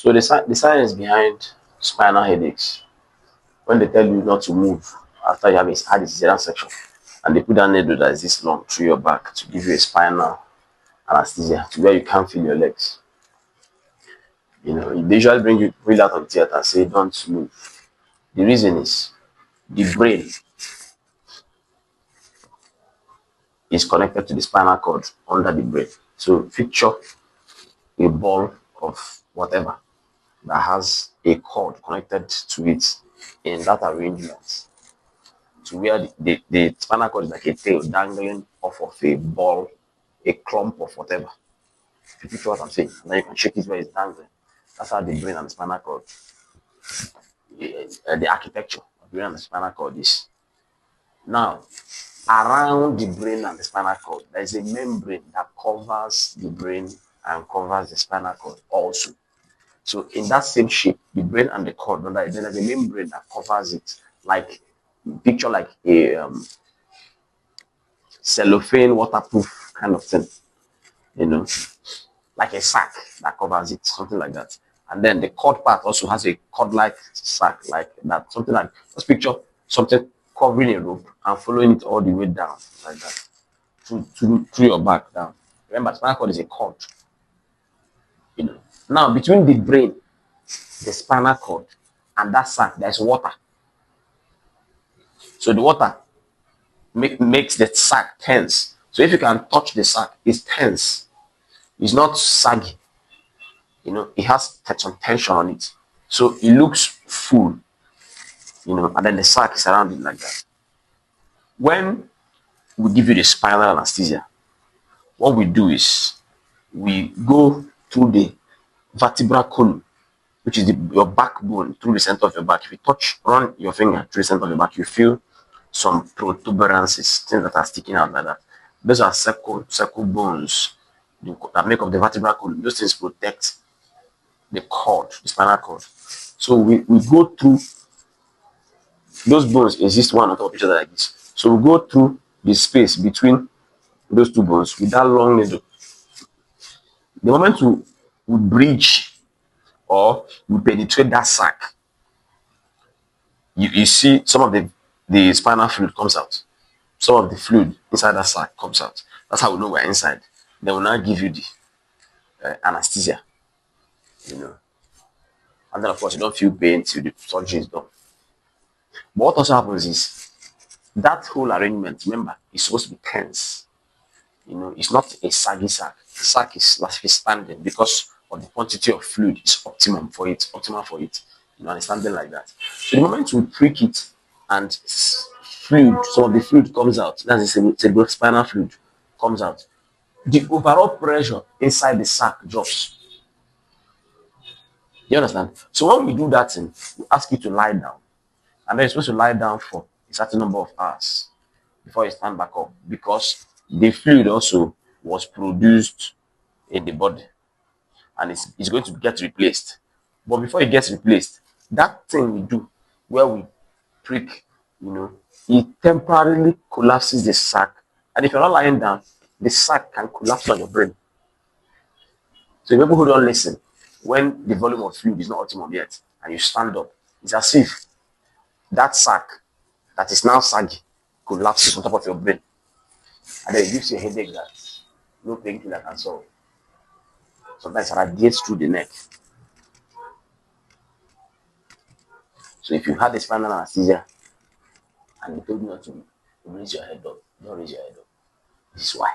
So the science behind spinal headaches, when they tell you not to move after you have had a cesarean section, and they put that needle that is this long through your back to give you a spinal anesthesia to where you can't feel your legs. They usually bring you out of the theater and say don't move. The reason is the brain is connected to the spinal cord under the brain. So picture a ball of whatever that has a cord connected to it in that arrangement, to where the spinal cord is like a tail dangling off of a ball, a clump of whatever. If you picture what I'm saying, and then you can shake it where it's dangling. That's how the brain and the spinal cord, the architecture of the brain and the spinal cord is. Now, around the brain and the spinal cord, there is a membrane that covers the brain and covers the spinal cord also. So in that same shape, the brain and the cord, there's a membrane that covers it, like picture like a cellophane waterproof kind of thing, like a sack that covers it, something like that. And then the cord part also has a cord-like sack, like that, something like, let's picture something covering a rope and following it all the way down, like that, through your back down. Remember, spinal cord is a cord. Now, between the brain, the spinal cord, and that sack, there's water. So the water makes the sack tense. So if you can touch the sack, it's tense. It's not saggy. It has some tension on it. So it looks full, and then the sack is around it like that. When we give you the spinal anesthesia, what we do is we go through the vertebral column, which is your backbone, through the center of your back. If you run your finger through the center of your back, you feel some protuberances, things that are sticking out like that. Those are circle bones that make up the vertebral column. Those things protect the cord, the spinal cord. So we go through those bones, exist one on top of each other like this. So we go through the space between those two bones with that long needle. The moment we bridge or we penetrate that sac, you see some of the spinal fluid comes out. Some of the fluid inside that sac comes out. That's how we know we're inside. Then we'll now give you the anesthesia, And then, of course, you don't feel pain till the surgery is done. But what also happens is that whole arrangement, remember, is supposed to be tense. It's not a saggy sac. The sac is standing because of the quantity of fluid is optimal for it. Understanding like that. So the moment we prick it and fluid, some of the fluid comes out, that's the cerebrospinal fluid comes out, the overall pressure inside the sac drops. You understand? So when we do that thing, we ask you to lie down. And then you're supposed to lie down for a certain number of hours before you stand back up, because the fluid also was produced in the body and it's going to get replaced. But before it gets replaced, that thing we do where we prick, it temporarily collapses the sac. And if you're not lying down, the sac can collapse on your brain. So people who don't listen, when the volume of fluid is not optimum yet and you stand up, it's as if that sac that is now saggy collapses on top of your brain. And then it gives you a headache that no painkiller can solve. Sometimes it radiates through the neck. So if you had a spinal anesthesia and they told you not to raise your head up, don't raise your head up. This is why.